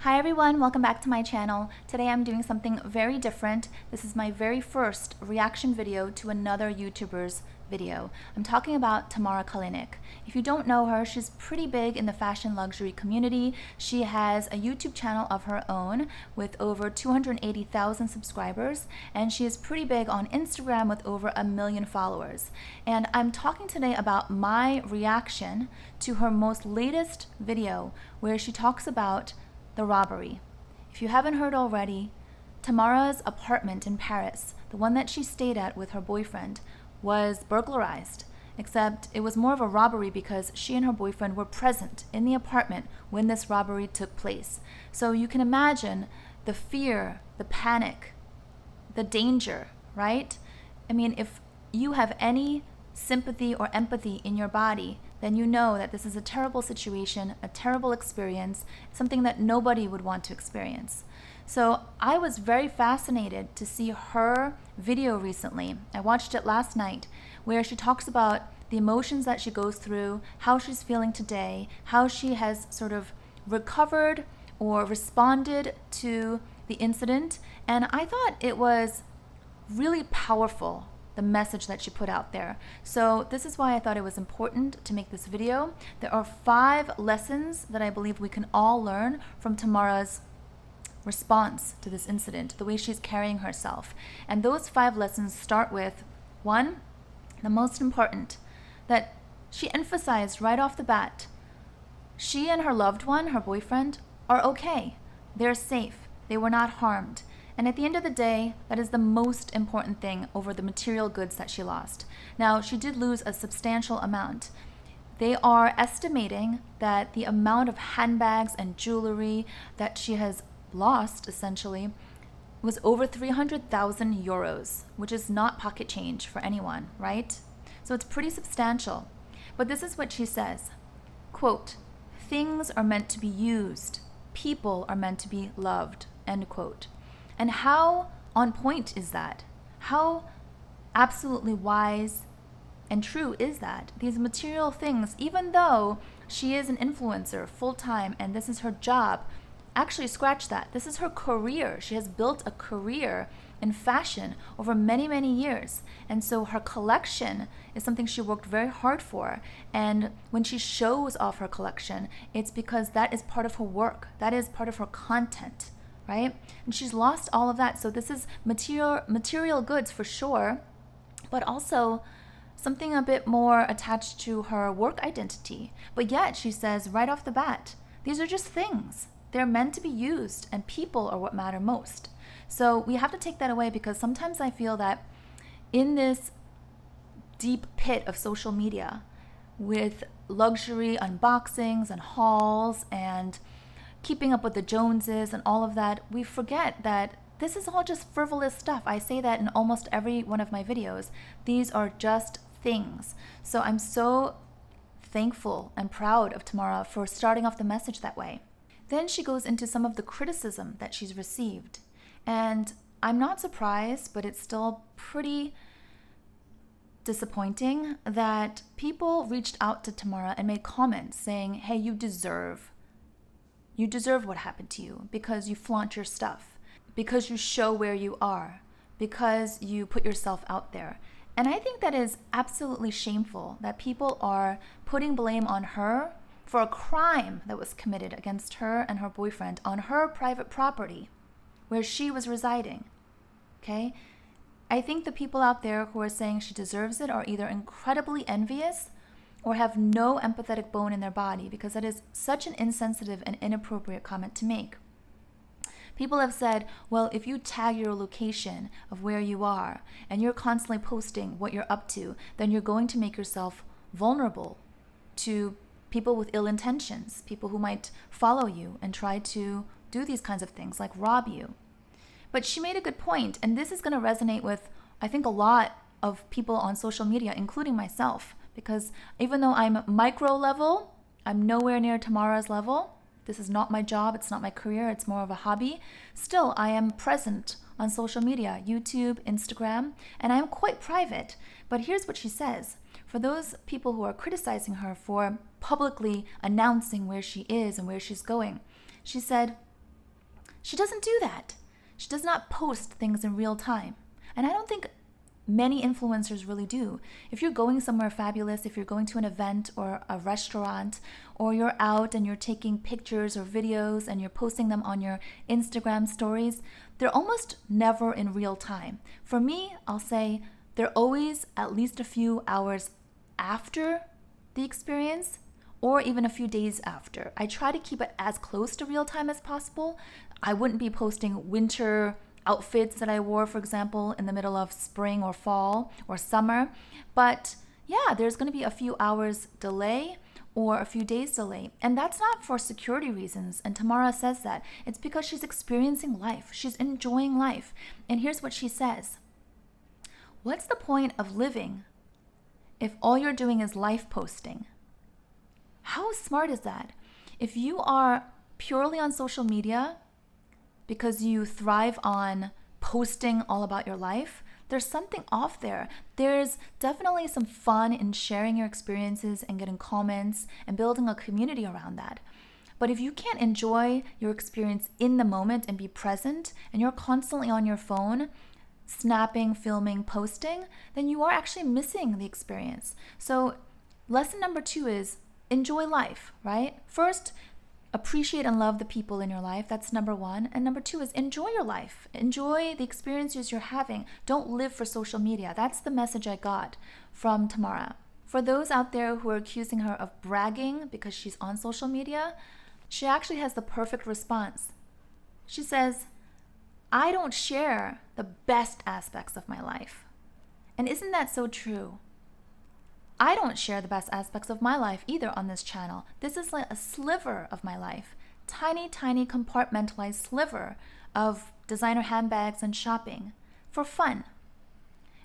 Hi everyone, welcome back to my channel. Today I'm doing something very different. This is my very first reaction video to another YouTuber's video. I'm talking about Tamara Kalinic. If you don't know her, she's pretty big in the fashion luxury community. She has a YouTube channel of her own with over 280,000 subscribers, and she is pretty big on Instagram with over 1 million followers. And I'm talking today about my reaction to her most latest video where she talks about the robbery. If you haven't heard already, Tamara's apartment in Paris, the one that she stayed at with her boyfriend, was burglarized, except it was more of a robbery because she and her boyfriend were present in the apartment when this robbery took place. So you can imagine the fear, the panic, the danger, right? I mean, if you have any sympathy or empathy in your body, then you know that this is a terrible situation, a terrible experience, something that nobody would want to experience. So I was very fascinated to see her video recently. I watched it last night, where she talks about the emotions that she goes through, how she's feeling today, how she has sort of recovered or responded to the incident. And I thought it was really powerful, the message that she put out there. So this is why I thought it was important to make this video. There are 5 lessons that I believe we can all learn from Tamara's response to this incident, the way she's carrying herself. And those 5 lessons start with 1, the most important, that she emphasized right off the bat. She and her loved one, her boyfriend, are okay. They're safe. They were not harmed. And at the end of the day, that is the most important thing over the material goods that she lost. Now, she did lose a substantial amount. They are estimating that the amount of handbags and jewelry that she has lost, essentially, was over 300,000 euros, which is not pocket change for anyone, right? So it's pretty substantial. But this is what she says, quote, "Things are meant to be used. People are meant to be loved," end quote. And how on point is that? How absolutely wise and true is that? These material things, even though she is an influencer full-time and this is her job, actually scratch that. This is her career. She has built a career in fashion over many, many years. And so her collection is something she worked very hard for. And when she shows off her collection, it's because that is part of her work. That is part of her content. Right? And she's lost all of that. So this is material goods for sure, but also something a bit more attached to her work identity. But yet she says right off the bat, these are just things. They're meant to be used, and people are what matter most. So we have to take that away, because sometimes I feel that in this deep pit of social media with luxury unboxings and hauls and keeping up with the Joneses and all of that, we forget that this is all just frivolous stuff. I say that in almost every one of my videos. These are just things. So I'm so thankful and proud of Tamara for starting off the message that way. Then she goes into some of the criticism that she's received. And I'm not surprised, but it's still pretty disappointing that people reached out to Tamara and made comments saying, hey, you deserve what happened to you because you flaunt your stuff, because you show where you are, because you put yourself out there. And I think that is absolutely shameful that people are putting blame on her for a crime that was committed against her and her boyfriend on her private property where she was residing. Okay? I think the people out there who are saying she deserves it are either incredibly envious or have no empathetic bone in their body, because that is such an insensitive and inappropriate comment to make. People have said, well, if you tag your location of where you are and you're constantly posting what you're up to, then you're going to make yourself vulnerable to people with ill intentions, people who might follow you and try to do these kinds of things, like rob you. But she made a good point, and this is going to resonate with, I think, a lot of people on social media, including myself. Because even though I'm micro level, I'm nowhere near Tamara's level. This is not my job, it's not my career, it's more of a hobby. Still, I am present on social media, YouTube, Instagram, and I am quite private. But here's what she says. For those people who are criticizing her for publicly announcing where she is and where she's going, she said, She doesn't do that. She does not post things in real time. And I don't think many influencers really do. If you're going somewhere fabulous, if you're going to an event or a restaurant, or you're out and you're taking pictures or videos and you're posting them on your Instagram stories, they're almost never in real time. For me, I'll say they're always at least a few hours after the experience, or even a few days after. I try to keep it as close to real time as possible. I wouldn't be posting winter outfits that I wore, for example, in the middle of spring or fall or summer. But yeah, there's going to be a few hours delay or a few days delay. And that's not for security reasons. And Tamara says that. It's because she's experiencing life. She's enjoying life. And here's what she says. What's the point of living if all you're doing is life posting? How smart is that? If you are purely on social media because you thrive on posting all about your life, there's something off there. There's definitely some fun in sharing your experiences and getting comments and building a community around that. But if you can't enjoy your experience in the moment and be present, and you're constantly on your phone, snapping, filming, posting, then you are actually missing the experience. So lesson number 2 is enjoy life, right? First, appreciate and love the people in your life. That's number 1. And number 2 is enjoy your life. Enjoy the experiences you're having. Don't live for social media. That's the message I got from Tamara. For those out there who are accusing her of bragging because she's on social media, she actually has the perfect response. She says, I don't share the best aspects of my life. And isn't that so true? I don't share the best aspects of my life either on this channel. This is like a sliver of my life. Tiny, tiny compartmentalized sliver of designer handbags and shopping for fun.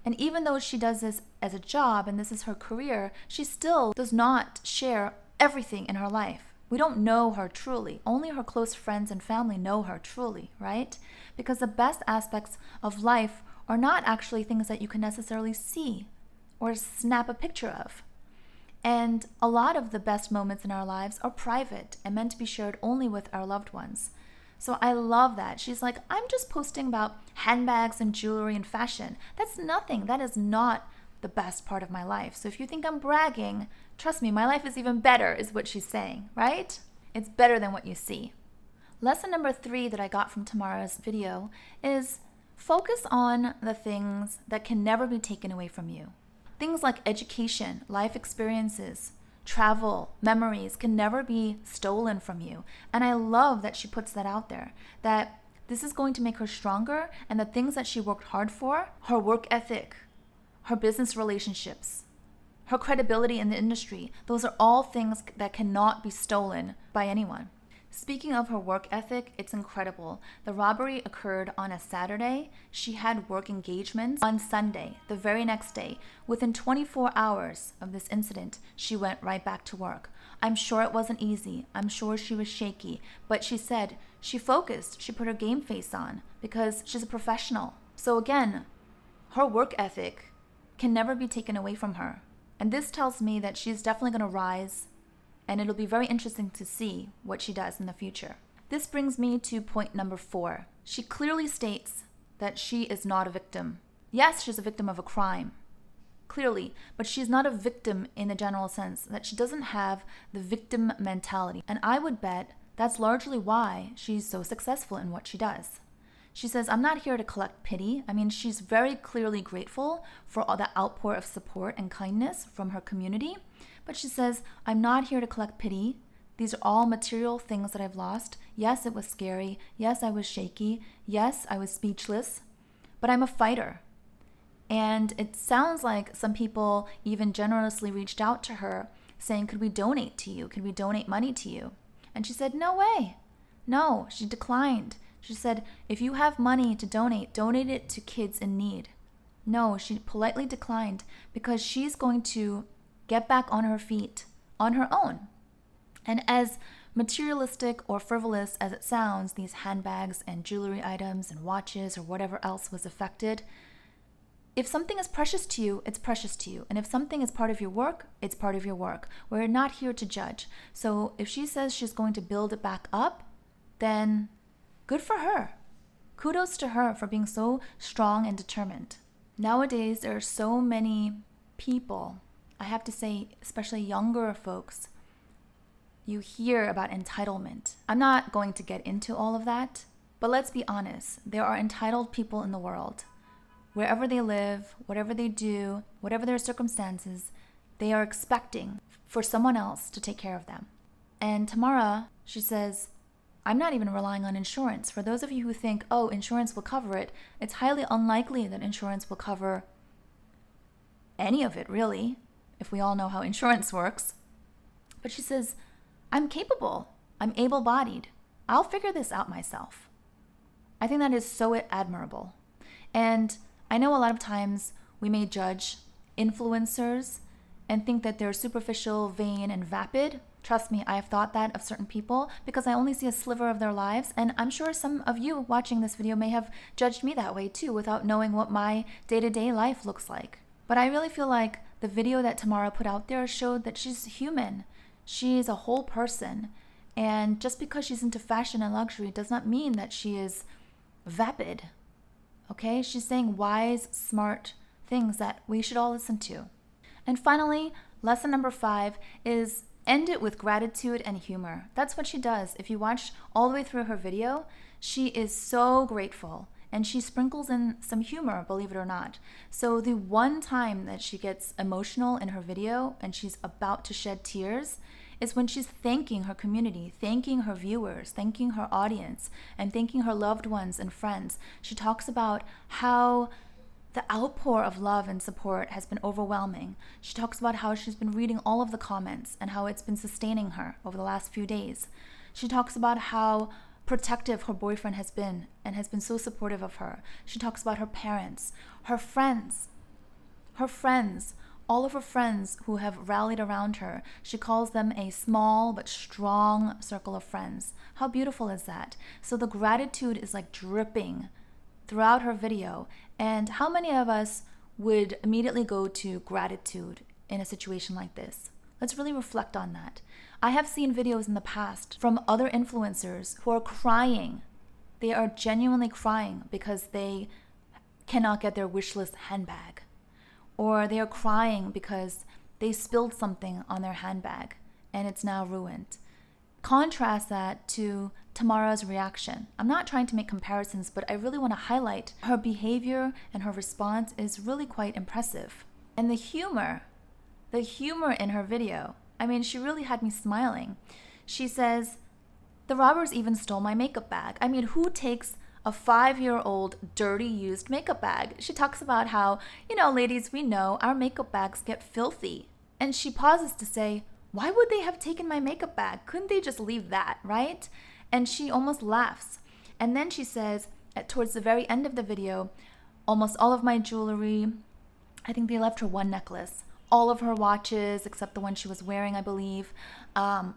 And even though she does this as a job and this is her career, she still does not share everything in her life. We don't know her truly. Only her close friends and family know her truly, right? Because the best aspects of life are not actually things that you can necessarily see or snap a picture of. And a lot of the best moments in our lives are private and meant to be shared only with our loved ones. So I love that. She's like, I'm just posting about handbags and jewelry and fashion. That's nothing. That is not the best part of my life. So if you think I'm bragging, trust me, my life is even better, is what she's saying, right? It's better than what you see. Lesson number 3 that I got from Tamara's video is focus on the things that can never be taken away from you. Things like education, life experiences, travel, memories can never be stolen from you. And I love that she puts that out there, that this is going to make her stronger, and the things that she worked hard for, her work ethic, her business relationships, her credibility in the industry, those are all things that cannot be stolen by anyone. Speaking of her work ethic, it's incredible. The robbery occurred on a Saturday. She had work engagements on Sunday, the very next day. Within 24 hours of this incident, she went right back to work. I'm sure it wasn't easy. I'm sure she was shaky. But she said she focused. She put her game face on because she's a professional. So again, her work ethic can never be taken away from her. And this tells me that she's definitely going to rise, and it'll be very interesting to see what she does in the future. This brings me to point number 4. She clearly states that she is not a victim. Yes, she's a victim of a crime, clearly, but she's not a victim in the general sense, that she doesn't have the victim mentality. And I would bet that's largely why she's so successful in what she does. She says, I'm not here to collect pity. I mean, she's very clearly grateful for all the outpour of support and kindness from her community. But she says, I'm not here to collect pity. These are all material things that I've lost. Yes, it was scary. Yes, I was shaky. Yes, I was speechless. But I'm a fighter. And it sounds like some people even generously reached out to her saying, could we donate to you? Could we donate money to you? And she said, no way. No, she declined. She said, if you have money to donate it to kids in need. No, she politely declined because she's going to get back on her feet on her own. And as materialistic or frivolous as it sounds, these handbags and jewelry items and watches or whatever else was affected, if something is precious to you, it's precious to you. And if something is part of your work, it's part of your work. We're not here to judge. So if she says she's going to build it back up, then Good for her. Kudos to her for being so strong and determined. Nowadays, there are so many people, I have to say, especially younger folks, you hear about entitlement. I'm not going to get into all of that, but let's be honest. There are entitled people in the world. Wherever they live, whatever they do, whatever their circumstances, they are expecting for someone else to take care of them. And Tamara, she says, I'm not even relying on insurance. For those of you who think, oh, insurance will cover it, it's highly unlikely that insurance will cover any of it, really, if we all know how insurance works. But she says, I'm capable. I'm able-bodied. I'll figure this out myself. I think that is so admirable. And I know a lot of times we may judge influencers and think that they're superficial, vain, and vapid. Trust me, I have thought that of certain people because I only see a sliver of their lives, and I'm sure some of you watching this video may have judged me that way too without knowing what my day-to-day life looks like. But I really feel like the video that Tamara put out there showed that she's human. She's a whole person, and just because she's into fashion and luxury does not mean that she is vapid. Okay? She's saying wise, smart things that we should all listen to. And finally, lesson number 5 is end it with gratitude and humor. That's what she does. If you watch all the way through her video, she is so grateful. And she sprinkles in some humor, believe it or not. So the one time that she gets emotional in her video and she's about to shed tears is when she's thanking her community, thanking her viewers, thanking her audience, and thanking her loved ones and friends. She talks about how the outpour of love and support has been overwhelming. She talks about how she's been reading all of the comments and how it's been sustaining her over the last few days. She talks about how protective her boyfriend has been and has been so supportive of her. She talks about her parents, her friends, all of her friends who have rallied around her. She calls them a small but strong circle of friends. How beautiful is that? So the gratitude is like dripping throughout her video. And how many of us would immediately go to gratitude in a situation like this? Let's really reflect on that. I have seen videos in the past from other influencers who are crying. They are genuinely crying because they cannot get their wish list handbag. Or they are crying because they spilled something on their handbag and it's now ruined. Contrast that to Tamara's reaction. I'm not trying to make comparisons, but I really want to highlight her behavior, and her response is really quite impressive. And the humor in her video, I mean, she really had me smiling. She says, the robbers even stole my makeup bag. I mean, who takes a 5-year-old dirty used makeup bag? She talks about how, ladies, we know our makeup bags get filthy. And she pauses to say, why would they have taken my makeup bag? Couldn't they just leave that, right? And she almost laughs. And then she says, towards the very end of the video, almost all of my jewelry, I think they left her one necklace, all of her watches, except the one she was wearing, I believe, all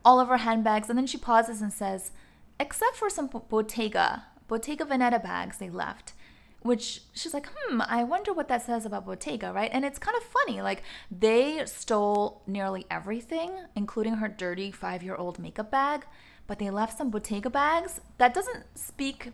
of her handbags. And then she pauses and says, except for some Bottega Veneta bags they left. Which she's like, I wonder what that says about Bottega, right? And it's kind of funny, like they stole nearly everything, including her dirty 5-year-old makeup bag, but they left some Bottega bags. That doesn't speak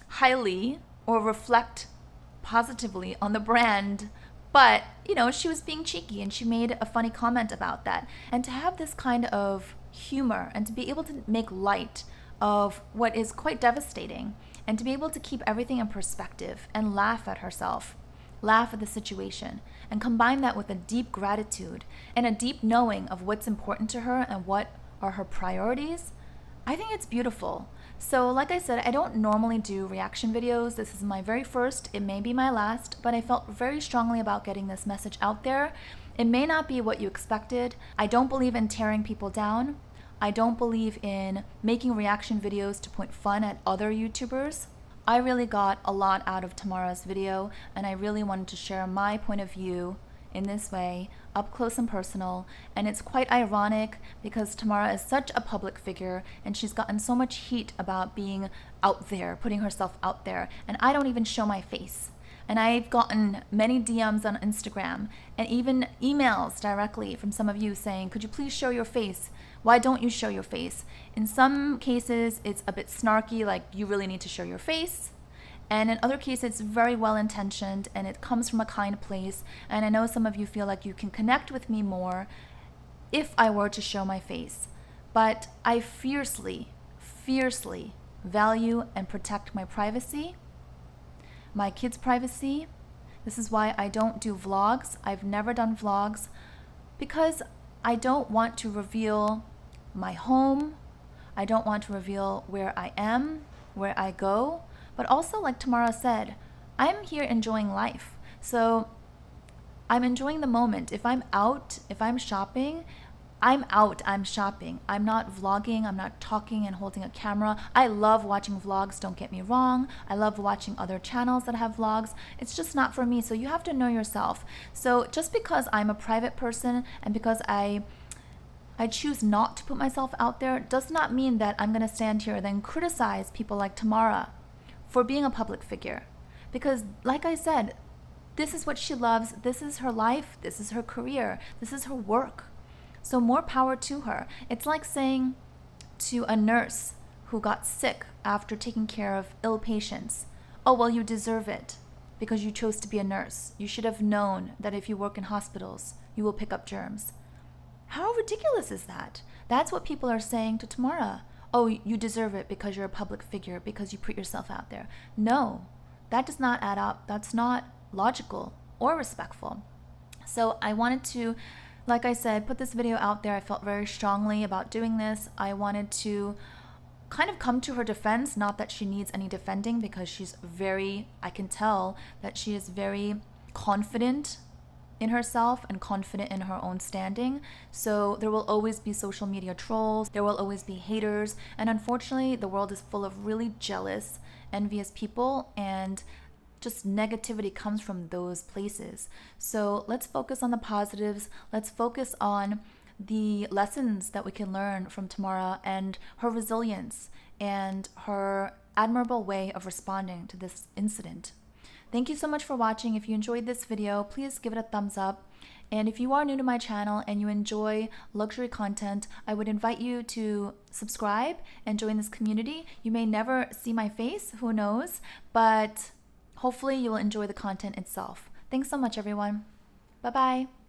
highly or reflect positively on the brand, but she was being cheeky and she made a funny comment about that. And to have this kind of humor and to be able to make light of what is quite devastating, and to be able to keep everything in perspective and laugh at herself, laugh at the situation, and combine that with a deep gratitude and a deep knowing of what's important to her and what are her priorities, I think it's beautiful. So like I said, I don't normally do reaction videos. This is my very first. It may be my last, but I felt very strongly about getting this message out there. It may not be what you expected. I don't believe in tearing people down. I don't believe in making reaction videos to point fun at other YouTubers. I really got a lot out of Tamara's video, and I really wanted to share my point of view in this way, up close and personal. And it's quite ironic because Tamara is such a public figure and she's gotten so much heat about being out there, putting herself out there, and I don't even show my face. And I've gotten many DMs on Instagram and even emails directly from some of you saying, could you please show your face Why don't you show your face? In some cases, it's a bit snarky, like you really need to show your face. And in other cases, it's very well intentioned and it comes from a kind place. And I know some of you feel like you can connect with me more if I were to show my face. But I fiercely value and protect my privacy, my kids' privacy. This is why I don't do vlogs. I've never done vlogs because I don't want to reveal my home. I don't want to reveal where I am, where I go. But also, like Tamara said, I'm here enjoying life. So I'm enjoying the moment. If I'm out, if I'm shopping, I'm out, I'm shopping. I'm not vlogging, I'm not talking and holding a camera. I love watching vlogs, don't get me wrong. I love watching other channels that have vlogs. It's just not for me, so you have to know yourself. So just because I'm a private person and because I choose not to put myself out there does not mean that I'm gonna stand here and then criticize people like Tamara for being a public figure. Because like I said, this is what she loves, this is her life, this is her career, this is her work. So more power to her. It's like saying to a nurse who got sick after taking care of ill patients, oh, well, you deserve it because you chose to be a nurse. You should have known that if you work in hospitals, you will pick up germs. How ridiculous is that? That's what people are saying to Tamara. Oh, you deserve it because you're a public figure, because you put yourself out there. No, that does not add up. That's not logical or respectful. So I wanted to, like I said, put this video out there. I felt very strongly about doing this. I wanted to kind of come to her defense, not that she needs any defending because she's very, I can tell that she is very confident in herself and confident in her own standing. So there will always be social media trolls, there will always be haters, and unfortunately the world is full of really jealous, envious people, and just negativity comes from those places. So let's focus on the positives. Let's focus on the lessons that we can learn from Tamara and her resilience and her admirable way of responding to this incident. Thank you so much for watching. If you enjoyed this video, please give it a thumbs up. And if you are new to my channel and you enjoy luxury content, I would invite you to subscribe and join this community. You may never see my face, who knows, but hopefully you'll enjoy the content itself. Thanks so much, everyone. Bye-bye.